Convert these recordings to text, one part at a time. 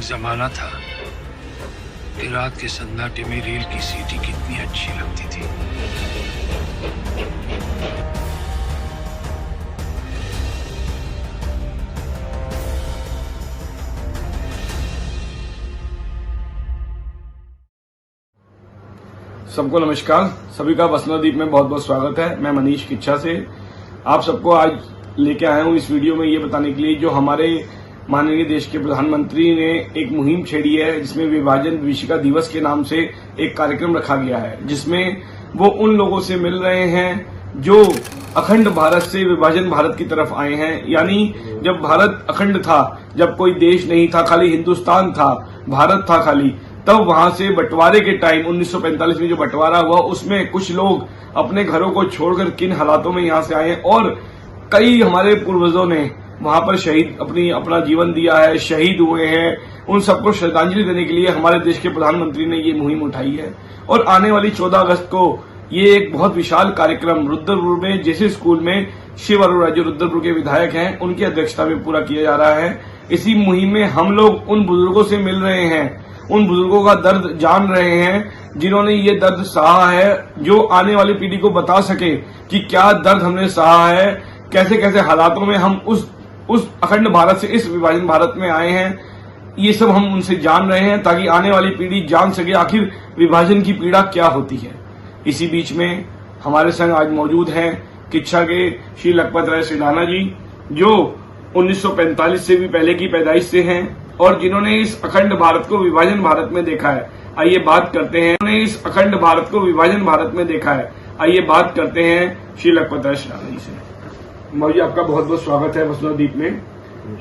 एक जमाना था कि रात के सन्नाटे में रेल की सीटी कितनी अच्छी लगती थी। सबको नमस्कार। सभी का वसुंधरा में बहुत बहुत स्वागत है। मैं मनीष किच्छा से आप सबको आज लेके आया हूं इस वीडियो में ये बताने के लिए जो हमारे माननीय देश के प्रधानमंत्री ने एक मुहिम छेड़ी है जिसमें विभाजन विभीषिका दिवस के नाम से एक कार्यक्रम रखा गया है, जिसमें वो उन लोगों से मिल रहे हैं जो अखंड भारत से विभाजन भारत की तरफ आए हैं। यानी जब भारत अखंड था, जब कोई देश नहीं था, खाली हिंदुस्तान था, भारत था खाली, तब वहां से बंटवारे के टाइम 1945 में जो बंटवारा हुआ उसमें कुछ लोग अपने घरों को छोड़कर किन हालातों में यहां से आए हैं और कई हमारे पूर्वजों ने वहां पर शहीद अपना जीवन दिया है, शहीद हुए हैं। उन सबको श्रद्धांजलि देने के लिए हमारे देश के प्रधानमंत्री ने ये मुहिम उठाई है और आने वाली 14 अगस्त को ये एक बहुत विशाल कार्यक्रम रुद्रपुर में जैसे स्कूल में शिव अरोड़ा जो रुद्रपुर के विधायक हैं उनकी अध्यक्षता में पूरा किया जा रहा है। इसी मुहिम में हम लोग उन बुजुर्गों से मिल रहे हैं, उन बुजुर्गों का दर्द जान रहे हैं जिन्होंने ये दर्द सहा है, जो आने वाली पीढ़ी को बता सके कि क्या दर्द हमने सहा है, कैसे कैसे हालातों में हम उस अखंड भारत से इस विभाजन भारत में आए हैं। ये सब हम उनसे जान रहे हैं ताकि आने वाली पीढ़ी जान सके आखिर विभाजन की पीड़ा क्या होती है। इसी बीच में हमारे संग आज मौजूद हैं किच्छा के श्री लखपत राय सिडाना जी, जो 1945 से भी पहले की पैदाइश से हैं और जिन्होंने इस अखंड भारत को विभाजन भारत में देखा है। आइए बात करते हैं, उन्होंने इस अखंड भारत को विभाजन भारत में देखा है। आइए बात करते हैं श्री लखपत राय सिडाना जी से। मौजी, आपका बहुत बहुत स्वागत है वसुंधरा द्वीप में।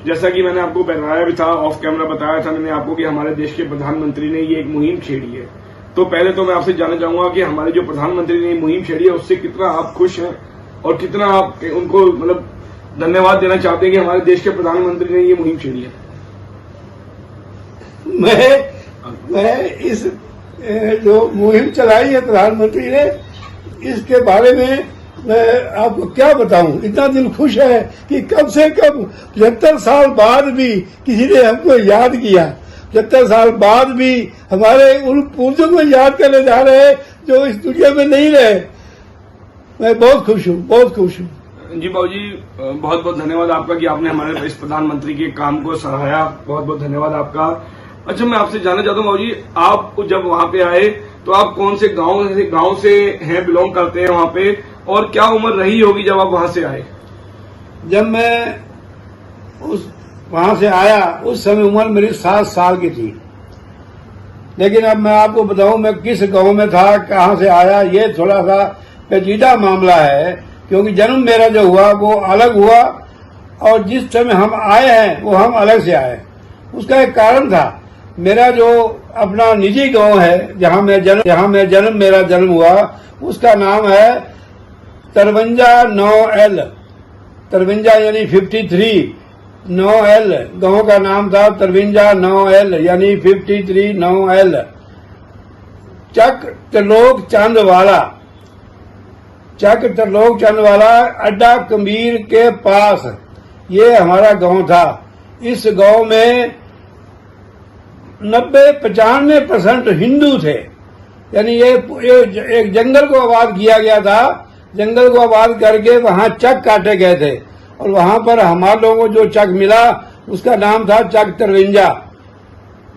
जैसा कि मैंने आपको बताया भी था, ऑफ कैमरा बताया था मैंने आपको कि हमारे देश के प्रधानमंत्री ने ये एक मुहिम छेड़ी है। तो पहले तो मैं आपसे जानना चाहूंगा कि हमारे जो प्रधानमंत्री ने मुहिम छेड़ी है उससे कितना आप खुश हैं और कितना आप उनको मतलब धन्यवाद देना चाहते हैं कि हमारे देश के प्रधानमंत्री ने ये मुहिम छेड़ी है। मैं इस जो मुहिम चलाई है प्रधानमंत्री ने, इसके बारे में मैं आपको क्या बताऊं। इतना दिल खुश है कि कम से कम 75 साल बाद भी किसी ने हमको याद किया। 75 साल बाद भी हमारे उन पूर्वजों को याद करने जा रहे हैं जो इस दुनिया में नहीं रहे। मैं बहुत खुश हूँ, बहुत खुश हूँ। जी बाबूजी, बहुत बहुत धन्यवाद आपका कि आपने हमारे इस प्रधानमंत्री के काम को सराहाया। बहुत बहुत धन्यवाद आपका। अच्छा, मैं आपसे जानना चाहता हूँ बाबूजी, आप जब वहाँ पे आए तो आप कौन से गांव से हैं, बिलोंग करते हैं वहाँ पे, और क्या उम्र रही होगी जब आप वहाँ से आए? जब मैं वहाँ से आया उस समय उम्र मेरी 7 साल की थी। लेकिन अब मैं आपको बताऊं मैं किस गांव में था, कहाँ से आया, ये थोड़ा सा पेचीदा मामला है क्योंकि जन्म मेरा जो हुआ वो अलग हुआ और जिस समय हम आए हैं वो हम अलग से आए। उसका एक कारण था। मेरा जो अपना निजी गांव है जहाँ मेरा जन्म हुआ उसका नाम है 53 9L। 53 यानी 53, 9L गांव का नाम था। 53 9L यानी 53 9L। चक त्रिलोक चंदवाला अड्डा कबीर के पास ये हमारा गांव था। इस गांव में 90-95% हिंदू थे। यानी ये एक जंगल को आबाद किया गया था। जंगल को आबाद करके वहाँ चक काटे गए थे और वहाँ पर हमारे लोगों को जो चक मिला उसका नाम था चक 53।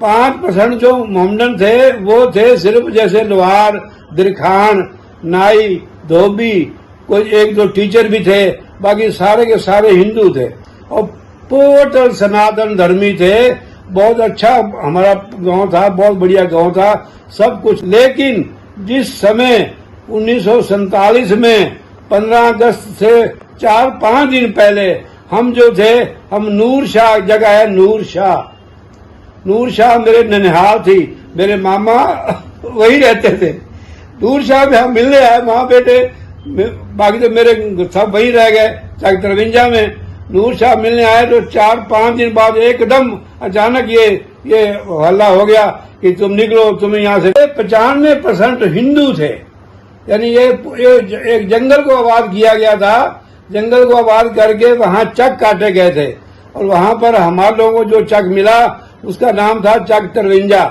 5% जो मोहम्मदन थे वो थे सिर्फ जैसे लोहार, दिरखान, नाई, धोबी, कोई एक दो टीचर भी थे, बाकी सारे के सारे हिंदू थे और टोटल सनातन धर्मी थे। बहुत अच्छा हमारा गांव था, बहुत बढ़िया गांव था सब कुछ। लेकिन जिस समय 1947 में 15 अगस्त से 4-5 दिन पहले हम जो थे, हम नूर शाह, जगह है नूर शाह मेरे ननिहाल थी, मेरे मामा वही रहते थे। नूर शाह में हम मिलने आए वहाँ बेटे, बाकी तो मेरे सब वही रह गए। 53 में नूर शाह मिलने आए तो 4-5 दिन बाद एकदम अचानक ये हल्ला हो गया कि तुम निकलो, तुम्हें यहाँ से। 95% हिंदू थे। यानी ये एक जंगल को आबाद किया गया था। जंगल को आबाद करके वहाँ चक काटे गए थे और वहाँ पर हमारे लोगों को जो चक मिला उसका नाम था चक तरविंजा।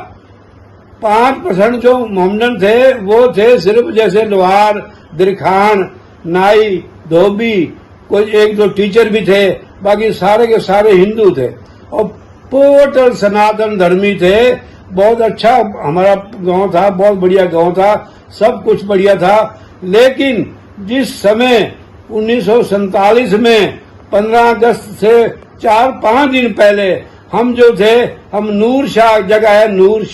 5% जो मोहम्मदन थे वो थे सिर्फ जैसे लोहार, दिरखान, नाई, धोबी, कोई एक दो टीचर भी थे, बाकी सारे के सारे हिंदू थे और टोटल सनातन धर्मी थे। बहुत अच्छा हमारा गांव था, बहुत बढ़िया गांव था, सब कुछ बढ़िया था। लेकिन जिस समय 1947 में 15 अगस्त से 4-5 दिन पहले हम जो थे, हम नूर शाह, जगह है नूर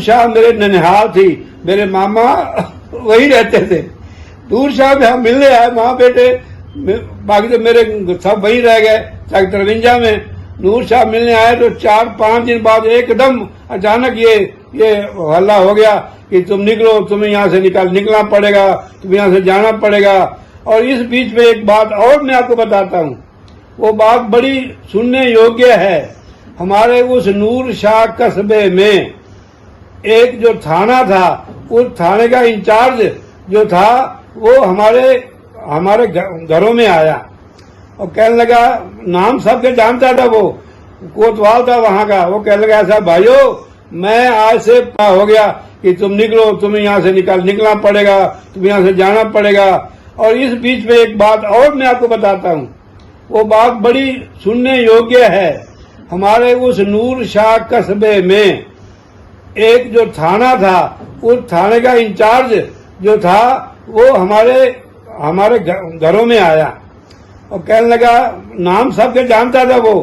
शाह मेरे ननिहाल थी, मेरे मामा वही रहते थे। नूर शाह में हम मिलने आए, माँ बेटे, बाकी तो मेरे सब वही रह गए चक तरविंजा में। नूर शाह मिलने आए तो 4-5 दिन बाद एकदम अचानक ये हल्ला हो गया कि तुम निकलो, तुम्हें यहाँ से निकलना पड़ेगा, तुम्हें यहाँ से जाना पड़ेगा। और इस बीच में एक बात और मैं आपको बताता हूँ, वो बात बड़ी सुनने योग्य है। हमारे उस नूर शाह कस्बे में एक जो थाना था, उस थाने का इंचार्ज जो था वो हमारे घरों में आया और कहने लगा, नाम सबके जानता था, वो कोतवाल था वहां का। वो कहने लगा, ऐसा भाइयों, मैं आज से हो गया कि तुम निकलो, तुम्हें यहाँ से निकलना पड़ेगा, तुम्हें यहाँ से जाना पड़ेगा। और इस बीच में एक बात और मैं आपको बताता हूँ, वो बात बड़ी सुनने योग्य है। हमारे उस नूर शाह कस्बे में एक जो थाना था, उस थाने का इंचार्ज जो था वो हमारे घरों में आया और कहने लगा, नाम सबके जानता था, वो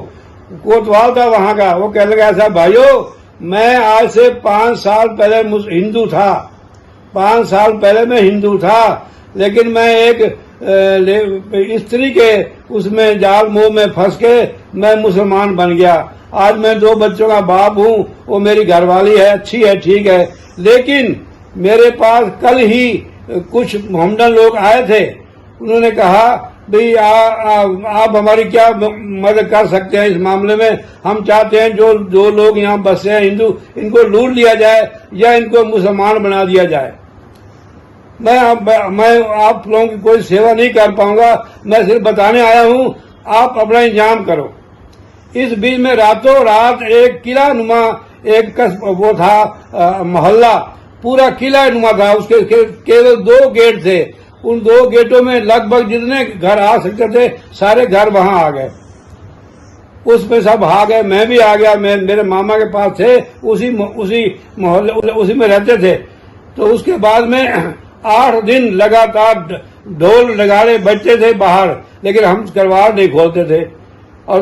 कोतवाल था वहां का। वो कहने लगा, ऐसा भाइयों, मैं आज से 5 साल पहले हिंदू था, 5 साल पहले मैं हिंदू था, लेकिन मैं एक स्त्री के उसमें जाल मोह में फंस के मैं मुसलमान बन गया। आज मैं 2 बच्चों का बाप हूँ, वो मेरी घरवाली है, अच्छी है, ठीक है, लेकिन मेरे पास कल ही कुछ मोहम्मदन लोग आए थे। उन्होंने कहा, भाई आप हमारी क्या मदद कर सकते हैं इस मामले में? हम चाहते हैं जो लोग यहाँ बसे हैं हिंदू, इनको लूट लिया जाए या इनको मुसलमान बना दिया जाए। मैं आप लोगों की कोई सेवा नहीं कर पाऊंगा, मैं सिर्फ बताने आया हूँ, आप अपना इंतजाम करो। इस बीच में रातों रात एक किला नुमा एक वो था मोहल्ला, पूरा किला नुमा था, उसके केवल 2 गेट थे। उन 2 गेटों में लगभग जितने घर आ सकते थे सारे घर वहां आ गए, उसमें सब आ गए, मैं भी आ गया। मेरे मामा के पास थे, उसी मोहल्ले उसी में रहते थे। तो उसके बाद में 8 दिन लगातार ढोल नगाड़े बजते थे बाहर, लेकिन हम दरबार नहीं खोलते थे। और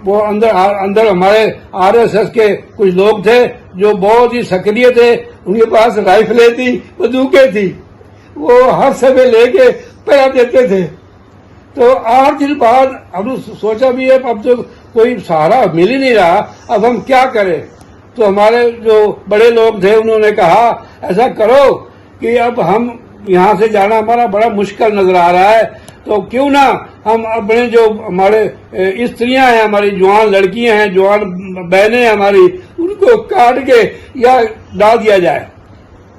वो अंदर हमारे आरएसएस के कुछ लोग थे जो बहुत ही सक्रिय थे, उनके पास राइफलें थी, बंदूकें थी, वो हर समय लेके पहरा देते थे। तो 8 दिन बाद हम सोचा भी है, अब तो कोई सहारा मिल ही नहीं रहा, अब हम क्या करें? तो हमारे जो बड़े लोग थे उन्होंने कहा, ऐसा करो कि अब हम यहाँ से जाना हमारा बड़ा मुश्किल नजर आ रहा है, तो क्यों ना हम अपने जो हमारे स्त्रियां हैं, हमारी जवान लड़कियां हैं, जवान बहनें हैं हमारी, उनको काट के या डाल दिया जाए,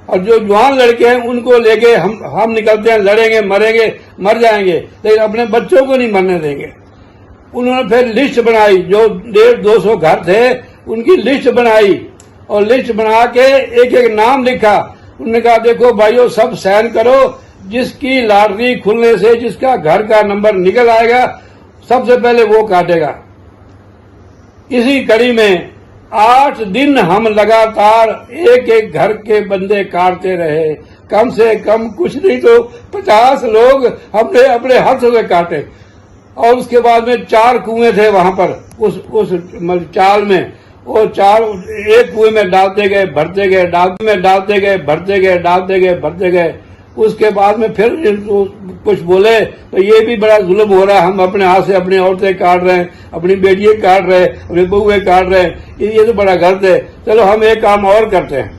और जो जवान लड़के हैं उनको लेके हम निकलते हैं, लड़ेंगे, मरेंगे, मर जाएंगे, लेकिन अपने बच्चों को नहीं मरने देंगे। उन्होंने फिर लिस्ट बनाई, जो 150-200 घर थे उनकी लिस्ट बनाई, और लिस्ट बना के एक नाम लिखा। उन्होंने कहा, देखो भाइयों, सब साइन करो, जिसकी लॉटरी खुलने से जिसका घर का नंबर निकल आएगा सबसे पहले वो काटेगा। इसी कड़ी में 8 दिन हम लगातार एक घर के बंदे काटते रहे, कम से कम कुछ नहीं तो 50 लोग हमने अपने हाथों से काटे। और उसके बाद में 4 कुएं थे वहां पर उस चाल में, वो 4 एक कुएं में डालते गए, भरते गए, डालते गए। उसके बाद में फिर कुछ बोले तो ये भी बड़ा जुल्म हो रहा है, हम अपने हाथ से अपनी औरतें काट रहे हैं, अपनी बेटियां काट रहे हैं, अपने बहुएं काट रहे हैं, ये तो बड़ा गलत है। चलो हम एक काम और करते हैं।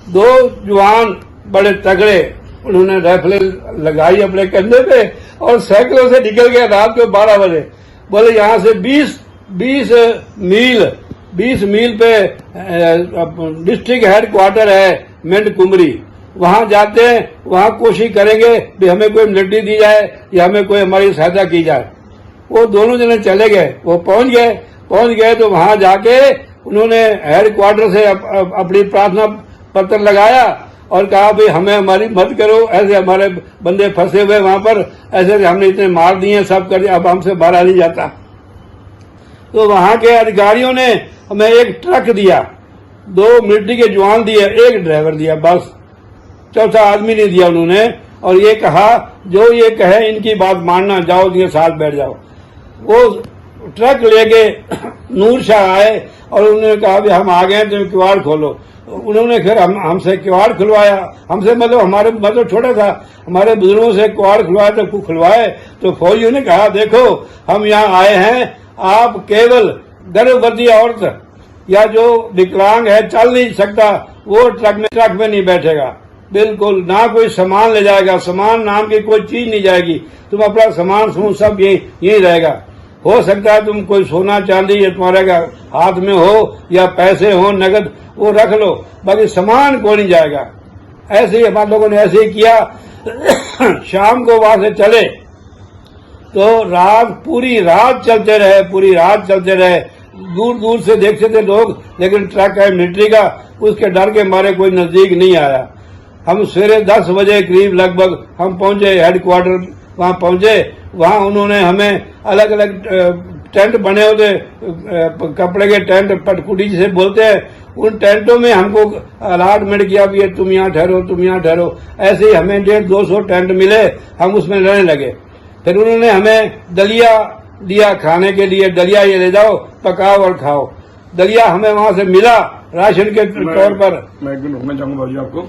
2 जवान बड़े तगड़े, उन्होंने राइफलें लगाई अपने कंधे पे और साइकिलों से निकल गए रात को 12 बजे। बोले यहाँ से 20 मील पे डिस्ट्रिक्ट हेडक्वार्टर है मेंढ कुमरी, वहां जाते हैं, वहां कोशिश करेंगे कि हमें कोई मिलिट्री दी जाए या हमें कोई हमारी सहायता की जाए। वो दोनों जने चले गए, वो पहुंच गए, पहुंच गए तो वहां जाके उन्होंने हेडक्वार्टर से अपनी प्रार्थना पत्र लगाया और कहा भाई हमें हमारी मदद करो, ऐसे हमारे बंदे फंसे हुए वहां पर, ऐसे हमने इतने मार दिए, सब कर दिया, अब हमसे बाहर नहीं जाता। तो वहां के अधिकारियों ने हमें एक ट्रक दिया, 2 मिलिट्री के जवान दिए, 1 ड्राइवर दिया, बस चौथा आदमी नहीं दिया उन्होंने। और ये कहा जो ये कहे इनकी बात मानना, जाओ इनके साथ बैठ जाओ। वो ट्रक लेके नूर शाह आए और उन्होंने कहा भी हम आ गए, तुम किवाड़ खोलो। उन्होंने फिर हमसे किवाड़ खुलवाया, हमसे मतलब छोटा था, हमारे बुजुर्गों से किवाड़ खुलवाया तो खुलवाए। तो फौजियों ने कहा देखो हम यहाँ आए हैं, आप केवल गर्भवती औरत या जो विकलांग है चल नहीं सकता वो ट्रक में नहीं बैठेगा, बिल्कुल ना कोई सामान ले जाएगा, सामान नाम की कोई चीज नहीं जाएगी, तुम अपना सामान सब यही रहेगा। हो सकता है तुम कोई सोना चांदी या तुम्हारे हाथ में हो या पैसे हो नगद, वो रख लो, बाकी सामान कोई नहीं जाएगा। ऐसे ही हमारे लोगों ने ऐसे ही किया। शाम को वहां से चले तो पूरी रात चलते रहे। दूर दूर से देखते थे लोग, लेकिन ट्रक है मिलिट्री का, उसके डर के मारे कोई नजदीक नहीं आया। हम सवेरे 10 बजे करीब लगभग हम पहुंचे हेडक्वार्टर, वहां पहुंचे। वहां उन्होंने हमें अलग अलग टेंट बने होते, कपड़े के टेंट, पटकुटी जिसे बोलते हैं, उन टेंटों में हमको अलॉटमेंट किया भी तुम यहाँ ठहरो। ऐसे ही हमें 150-200 टेंट मिले, हम उसमें रहने लगे। फिर उन्होंने हमें दलिया दिया खाने के लिए, दलिया ये ले जाओ, पकाओ और खाओ। दलिया हमें वहां से मिला राशन के तौर पर। मैं एक मिनट रुकना चाहूंगा भाजी आपको।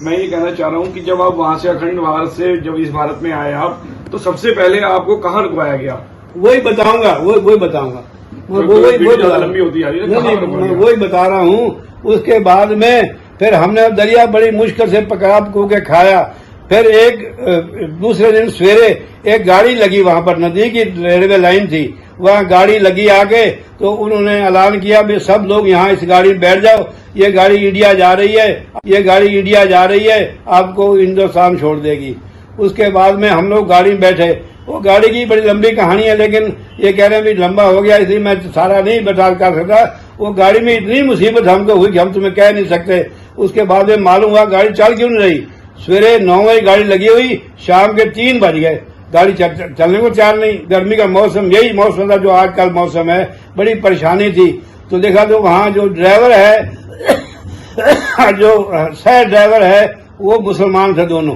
मैं ये कहना चाह रहा हूँ कि जब आप वहां से अखंड भारत से जब इस भारत में आए आप, तो सबसे पहले आपको कहाँ रुकवाया गया? वही बताऊंगा। लंबी होती है, वही बता रहा हूँ। उसके बाद में फिर हमने दलिया बड़ी मुश्किल से पका के खाया। फिर एक दूसरे दिन सवेरे एक गाड़ी लगी, वहां पर नदी की रेलवे लाइन थी, वहां गाड़ी लगी आके, तो उन्होंने ऐलान किया भी सब लोग यहाँ इस गाड़ी में बैठ जाओ, ये गाड़ी इंडिया जा रही है, आपको हिंदुस्तान छोड़ देगी। उसके बाद में हम लोग गाड़ी में बैठे। वो गाड़ी की बड़ी लंबी कहानी है, लेकिन ये कह रहे हैं भी लंबा हो गया, इसलिए मैं सारा नहीं बता कर सकता। वो गाड़ी में इतनी मुसीबत हमको हुई कि हम तुम्हें कह नहीं सकते। उसके बाद में मालूम हुआ गाड़ी चल क्यों नहीं रही। सवेरे 9 बजे गाड़ी लगी हुई, शाम के 3 बज गए, गाड़ी चलने को तैयार नहीं। गर्मी का मौसम, यही मौसम था जो आजकल मौसम है, बड़ी परेशानी थी। तो देखा तो वहां जो ड्राइवर है जो सह ड्राइवर है वो मुसलमान थे दोनों,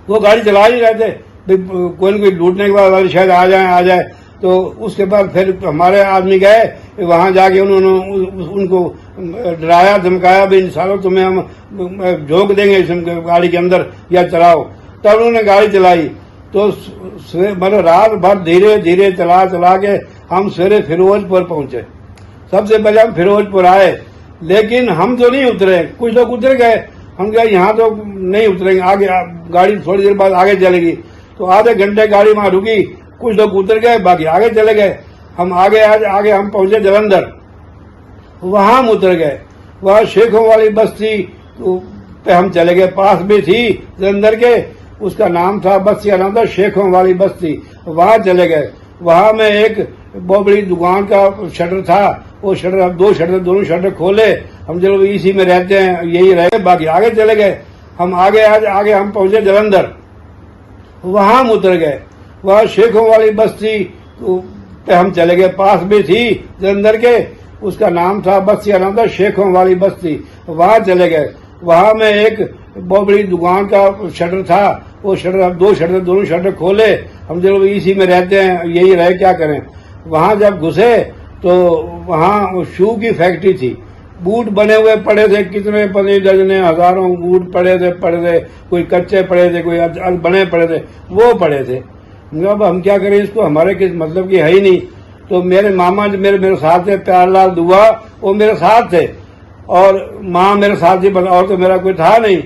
वो गाड़ी चला ही रहे थे, कोई न कोई लूटने के बाद शायद आ जाए। तो उसके बाद फिर हमारे आदमी गए, वहां जाके उन्होंने उनको डराया धमकाया भी इंसानों तुम्हें हम झोंक देंगे इस गाड़ी के अंदर, या चलाओ। तब उन्होंने गाड़ी चलाई। तो मतलब रात भर धीरे धीरे चला के हम सवेरे फिरोजपुर पहुंचे। सबसे पहले हम फिरोजपुर आए, लेकिन हम तो नहीं उतरे, कुछ लोग उतर गए। हम कहा यहाँ तो नहीं उतरेंगे, आगे गाड़ी थोड़ी देर बाद आगे चलेगी। तो आधे घंटे गाड़ी वहां रुकी, कुछ लोग उतर गए, बाकी आगे चले गए। हम आगे हम पहुंचे जलंधर, वहां हम उतर गए। वहां शेखों वाली बस्ती पे हम चले गए, पास में थी जलंधर के, उसका नाम था, बस्ती का नाम था शेखों वाली बस्ती। वहां चले गए। वहां में एक बहुत बड़ी दुकान का शटर था, वो शटर, 2 शटर, दोनों शटर खोले। हम चलो इसी में रहते हैं, यही रहे, बाकी आगे चले गए। हम आगे हम पहुंचे जलंधर, वहां हम उतर गए। वहां शेखों वाली बस्ती पे हम चले गए, पास में थी जलंधर के, उसका नाम था, बस्ती का नाम था शेखों वाली बस्ती। वहां चले गए। वहां में एक बहुत बड़ी दुकान का शटर था, वो शटर, 2 शटर, दोनों शटर खोले। हम चलो इसी में रहते हैं, यही रहे, क्या करें। वहां जब घुसे तो वहां शू की फैक्ट्री थी, बूट बने हुए पड़े थे, कितने पता दर्जने हजारों बूट पड़े थे, कोई कच्चे पड़े थे, कोई बने पड़े थे, वो पड़े थे। अब हम क्या करें इसको, हमारे किस मतलब की है ही नहीं। तो मेरे मामा जो मेरे साथ थे, प्यारलाल दुआ, वो मेरे साथ थे, और माँ मेरे साथ थी, और तो मेरा कोई था नहीं।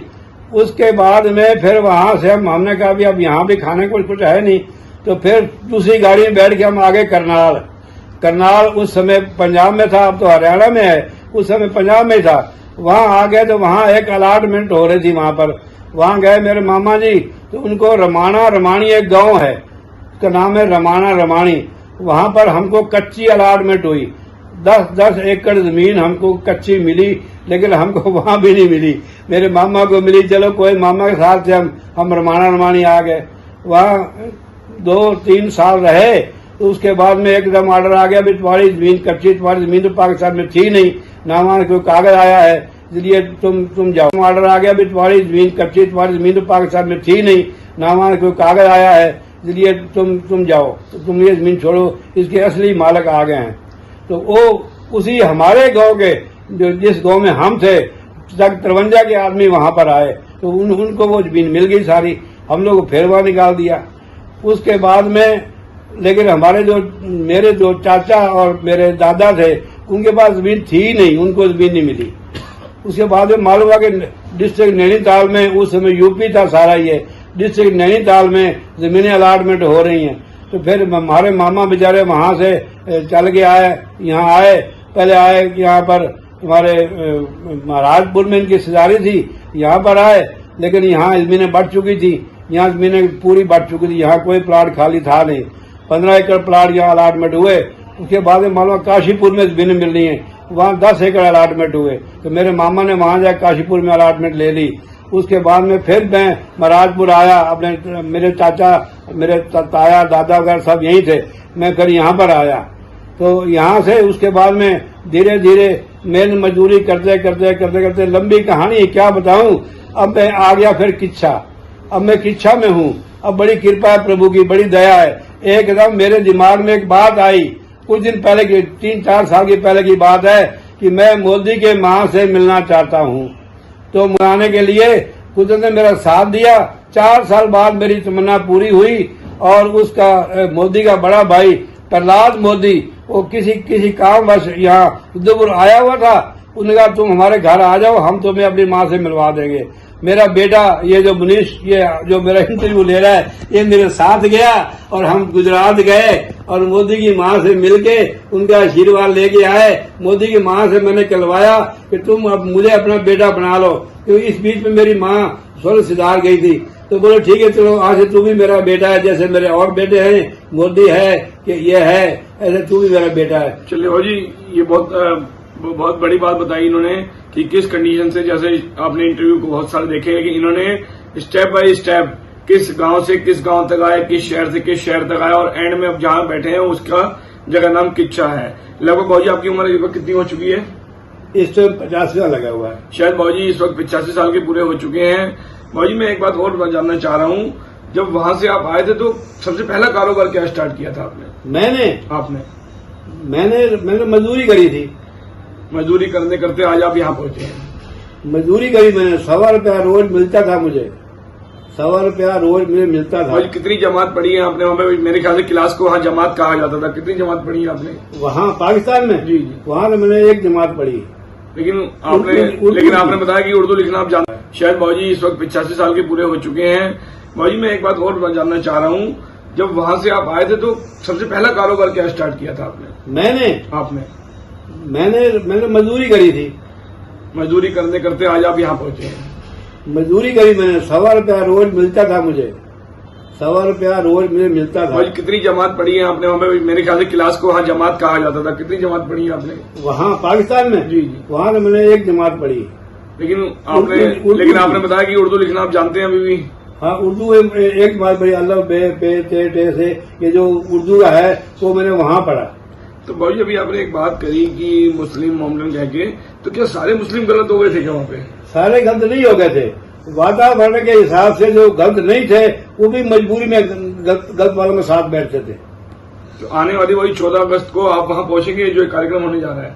उसके बाद में फिर वहां से हमने कहा भी अब यहाँ भी खाने को कुछ है नहीं। तो फिर दूसरी गाड़ी में बैठ के हम आगे करनाल उस समय पंजाब में था, अब तो हरियाणा में है, उस समय पंजाब में था। वहां आ गए तो वहां एक अलॉटमेंट हो रही थी, वहां गए मेरे मामा जी। तो उनको रमाणी एक गांव है, उसका नाम है रमाणी। वहां पर हमको कच्ची अलॉटमेंट हुई। 10 एकड़ जमीन हमको कच्ची मिली, लेकिन हमको वहां भी नहीं मिली। मेरे मामा को मिली, चलो कोई मामा के साथ से हम रमानी आ गए। वहां 2-3 साल रहे, तो उसके बाद में एकदम ऑर्डर आ गया भी तुम्हारी जमीन कच्ची, तुम्हारी जमीन तो पाकिस्तान में थी नहीं, ना वहां कोई कागज आया है, इसलिए तुम जाओ। ऑर्डर आ गया भी तुम्हारी जमीन कच्ची, तुम्हारी जमीन तो पाकिस्तान में थी नहीं, ना वहां कोई कागज आया है, इसलिए तुम जाओ, तो तुम ये जमीन छोड़ो, इसके असली मालिक आ गए हैं। तो वो उसी हमारे गांव के, जो जिस गांव में हम थे, 53 के आदमी वहां पर आए, तो उनको वो जमीन मिल गई सारी। हम लोग फिर वहां निकाल दिया। उसके बाद में लेकिन मेरे जो चाचा और मेरे दादा थे, उनके पास जमीन थी नहीं, उनको जमीन नहीं मिली। उसके बाद में मालूम हुआ कि डिस्ट्रिक्ट नैनीताल में, उस समय यूपी था सारा ये, डिस्ट्रिक्ट नैनीताल में जमीनें अलॉटमेंट हो रही हैं। तो फिर हमारे मामा बेचारे वहां से चल के आए, यहाँ आए। पहले आए यहाँ पर हमारे महाराजपुर में इनकी रिश्तेदारी थी, यहाँ पर आए, लेकिन यहाँ जमीनें बढ़ चुकी थी, यहाँ जमीनें पूरी बढ़ चुकी थी, यहाँ कोई प्लाट खाली था नहीं। 15 एकड़ प्लाट यहाँ अलॉटमेंट हुए। उसके बाद में मालूम काशीपुर में जमीनें मिल रही हैं, वहाँ 10 एकड़ अलॉटमेंट हुए। तो मेरे मामा ने वहां जाकर काशीपुर में अलॉटमेंट ले ली। उसके बाद में फिर मैं महाराजपुर आया, अपने मेरे चाचा, मेरे ताया, दादा वगैरह सब यहीं थे, मैं फिर यहाँ पर आया। तो यहाँ से उसके बाद में धीरे धीरे मेहनत मजदूरी करते लंबी कहानी क्या बताऊं। अब मैं आ गया फिर किच्छा। अब मैं किच्छा में हूँ। अब बड़ी कृपा है प्रभु की, बड़ी दया है। एकदम मेरे दिमाग में एक बात आई, कुछ दिन पहले की, 3-4 साल की पहले की बात है, कि मैं मोदी के मां से मिलना चाहता हूँ। तो मिलाने के लिए कुदरत ने मेरा साथ दिया। 4 साल बाद मेरी तमन्ना पूरी हुई। और उसका मोदी का बड़ा भाई प्रहलाद मोदी, वो किसी कामवश यहाँ उदयपुर आया हुआ था। उन्होंने कहा तुम हमारे घर आ जाओ, हम तुम्हें अपनी माँ से मिलवा देंगे। मेरा बेटा ये जो मनीष, ये जो मेरा इंटरव्यू ले रहा है, ये मेरे साथ गया और हम गुजरात गए और मोदी की माँ से मिलके उनका आशीर्वाद लेके आए। मोदी की माँ से मैंने कहलवाया कि तुम अब मुझे अपना बेटा बना लो, क्योंकि इस बीच में मेरी माँ स्वर्ग सिधार गई थी। तो बोले ठीक है, चलो आज से तू भी मेरा बेटा है, जैसे मेरे और बेटे हैं, मोदी है कि ये है, ऐसे तू भी मेरा बेटा है। चलिए हो जी, ये बहुत बड़ी बात बताई इन्होंने कि किस कंडीशन से, जैसे आपने इंटरव्यू को बहुत सारे देखे हैं कि इन्होंने स्टेप बाय स्टेप किस गांव से किस गांव तक आए, किस शहर से किस शहर तक आए, और एंड में अब जहां बैठे हैं उसका जगह नाम किच्छा है। लगभग भाजी आपकी उम्र इस वक्त कितनी हो चुकी है? इस टाइम 50 साल लगा हुआ है। शायद भाजी इस वक्त 85 साल के पूरे हो चुके हैं। भाजी मैं एक बात और जानना चाह रहा हूँ, जब वहां से आप आए थे तो सबसे पहला कारोबार क्या स्टार्ट किया था आपने? मैंने मजदूरी करी थी। मजदूरी करते आज आप यहाँ पहुंचे हैं। मजदूरी करी मैंने, 100 रुपया रोज मिलता था मुझे, 100 रुपया रोज मुझे मिलता था। कितनी जमात पढ़ी है आपने वहाँ पे? मेरे ख्याल से क्लास को वहाँ जमात कहा जाता था। कितनी जमात पढ़ी है आपने वहाँ पाकिस्तान में? जी। वहाँ मैंने 1 जमात पढ़ी। लेकिन आपने बताया कि उर्दू लिखना आप जानते हैं। शायद भाजी इस वक्त 85 साल के पूरे हो चुके हैं। भाजी मैं एक बात और जानना चाह रहा हूँ, जब वहां से आप आए थे तो सबसे पहला कारोबार क्या स्टार्ट किया था आपने? मैंने मजदूरी करी थी। मजदूरी करते आज आप यहाँ पहुंचे हैं। मजदूरी करी मैंने, 100 रुपया रोज मिलता था मुझे, 100 रुपया रोज मुझे मिलता था। कितनी जमात पढ़ी है आपने वहाँ पे? मेरे ख्याल से क्लास को वहाँ जमात कहा जाता था। कितनी जमात पढ़ी है आपने वहाँ पाकिस्तान में? जी। वहाँ मैंने 1 जमात पढ़ी। लेकिन आपने बताया कि उर्दू लिखना आप जानते हैं अभी भी? हाँ, उर्दू एक बात बड़ी, अल्लाह बे पे ते टे से, ये जो उर्दू का है वो मैंने वहाँ पढ़ा। तो भाई अभी आपने एक बात करी कि मुस्लिम मोमडन कह के, तो क्या सारे मुस्लिम गलत हो गए थे क्या वहाँ पे? सारे गलत नहीं हो गए थे। वातावरण के हिसाब से जो गलत नहीं थे वो भी मजबूरी में गलत वालों के साथ बैठते थे। तो आने वाली वही 14 अगस्त को आप वहाँ पहुंचेंगे, जो कार्यक्रम होने जा रहा है।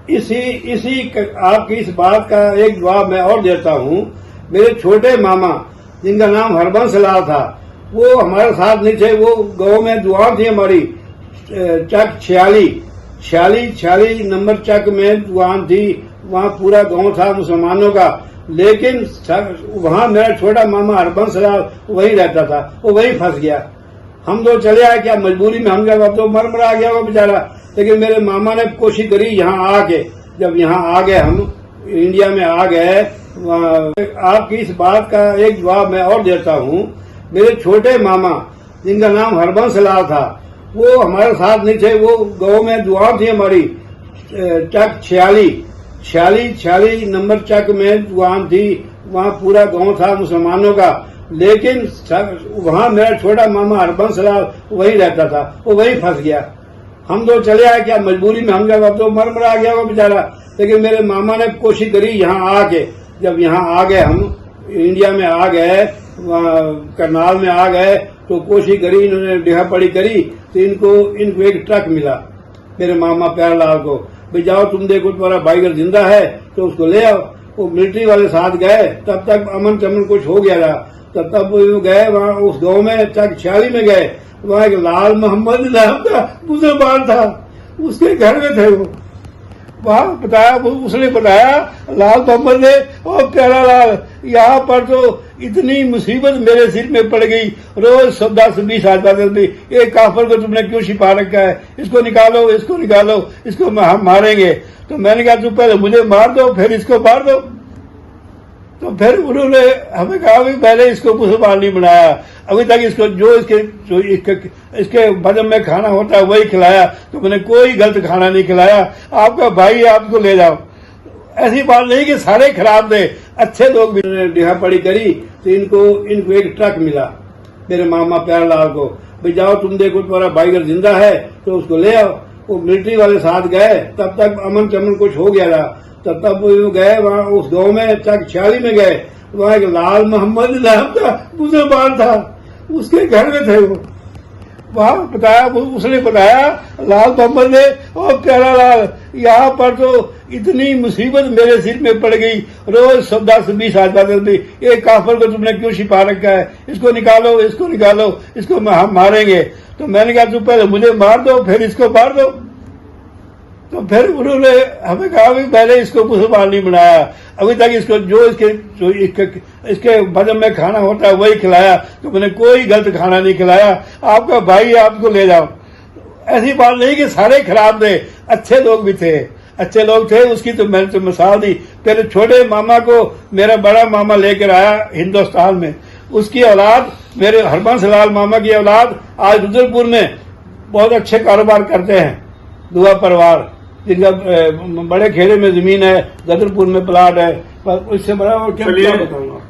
इसी आपकी इस बात का एक जवाब मैं और देता हूँ। मेरे छोटे मामा जिनका नाम हरबंस लाल था, वो हमारे साथ नहीं थे। वो गांव में दुआ थी हमारी, चक 46 नंबर चक में दुकान थी। वहाँ पूरा गांव था मुसलमानों का, लेकिन वहाँ मेरा छोटा मामा हरबंस लाल वही रहता था, वो वही फंस गया। हम तो चले आए, क्या मजबूरी में, हम क्या तो मर आ गया वो बेचारा। लेकिन मेरे मामा ने कोशिश करी यहाँ आके, जब यहाँ आ गए, हम इंडिया में आ गए। आपकी इस बात का एक जवाब मैं और देता हूँ। मेरे छोटे मामा जिनका नाम हरबंस लाल था, वो हमारे साथ नहीं थे। वो गांव में दुआ थी हमारी, चक 46 नंबर चक में दुकान थी। वहाँ पूरा गांव था मुसलमानों का, लेकिन वहाँ मेरा छोटा मामा हरबंस लाल वहीं रहता था, वो वहीं फंस गया। हम तो चले आए, क्या मजबूरी में हम गए, तो मर गया वो बेचारा। लेकिन मेरे मामा ने कोशिश करी यहाँ आके, जब यहाँ आ गए हम इंडिया में आ गए, करनाल में आ गए, तो कोशिश करी, इन्होंने डेहा पड़ी करी, तो इनको एक ट्रक मिला मेरे मामा प्यारलाल को, भाई जाओ तुम देखो तुम्हारा भाई अगर जिंदा है तो उसको ले आओ। वो मिलिट्री वाले साथ गए, तब तक अमन चमन कुछ हो गया था। तब वो गए वहाँ उस गांव में, चक 46 में गए। वहाँ एक लाल मोहम्मद नाम का मुसलमान था, उसके घर में थे वो। वहाँ बताया, उसने बताया लाल मोहम्मद ने, और प्यारा लाल यहाँ पर तो इतनी मुसीबत मेरे सिर में पड़ गई, रोज 10-20 आदमी भी, एक काफर को तुमने क्यों छिपा रखा है, इसको निकालो, इसको हम मारेंगे। तो मैंने कहा तू पहले मुझे मार दो, फिर इसको मार दो। तो फिर उन्होंने हमें कहा भी पहले इसको मुसलमान नहीं बनाया, अभी तक इसको जो इसके बदन में खाना होता है वही खिलाया, तो मैंने कोई गलत खाना नहीं खिलाया। आपका भाई है, आपको ले जाओ। ऐसी बात नहीं कि सारे खराब थे, अच्छे लोग भी। डेहा पड़ी करी, तो इनको एक ट्रक मिला मेरे मामा प्यारलाल को, भाई जाओ तुम देखो तुम्हारा भाई अगर जिंदा है तो उसको ले आओ। वो मिलिट्री वाले साथ गए, तब तक अमन चमन कुछ हो गया था। तब वो गए वहाँ उस गांव में, चक 46 में गए। वहाँ एक लाल मोहम्मद नाम का मुसलमान था, उसके घर में थे वो। वहाँ बताया, उसने बताया लाल मोहम्मद ने, और प्यारा लाल यहाँ पर तो इतनी मुसीबत मेरे सिर में पड़ गई, रोज 10-20 आदमी भी, एक काफर को तुमने क्यों छिपा रखा है, इसको निकालो, इसको हम मारेंगे। तो मैंने कहा तू पहले मुझे मार दो, फिर इसको मार दो। तो फिर उन्होंने हमें कहा भी पहले इसको मुसलमान नहीं बनाया, अभी तक इसको जो इसके बदन में खाना होता है वही खिलाया, तो मैंने कोई गलत खाना नहीं खिलाया। आपका भाई है, आपको ले जाओ। ऐसी बात नहीं कि सारे खराब थे, अच्छे लोग भी थे, उसकी तो मैंने तो मिसाल दी। मेरे छोटे मामा को मेरा बड़ा मामा लेकर आया हिंदुस्तान में, उसकी औलाद, मेरे हरबंस लाल मामा की औलाद आज रुद्रपुर में बहुत अच्छे कारोबार करते हैं। दुआ परिवार, जिनका बड़े खेड़े में जमीन है, गदरपुर में प्लाट है, पर उससे बड़ा क्या बताऊंगा।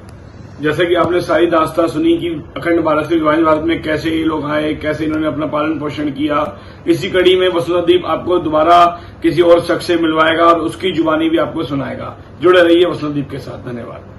जैसे कि आपने सारी दास्तां सुनी कि अखंड भारत से विभाजन भारत में कैसे ये लोग आए, कैसे इन्होंने अपना पालन पोषण किया। इसी कड़ी में वसुधादीप आपको दोबारा किसी और शख्स से मिलवाएगा और उसकी जुबानी भी आपको सुनाएगा। जुड़े रहिए वसुधादीप के साथ। धन्यवाद।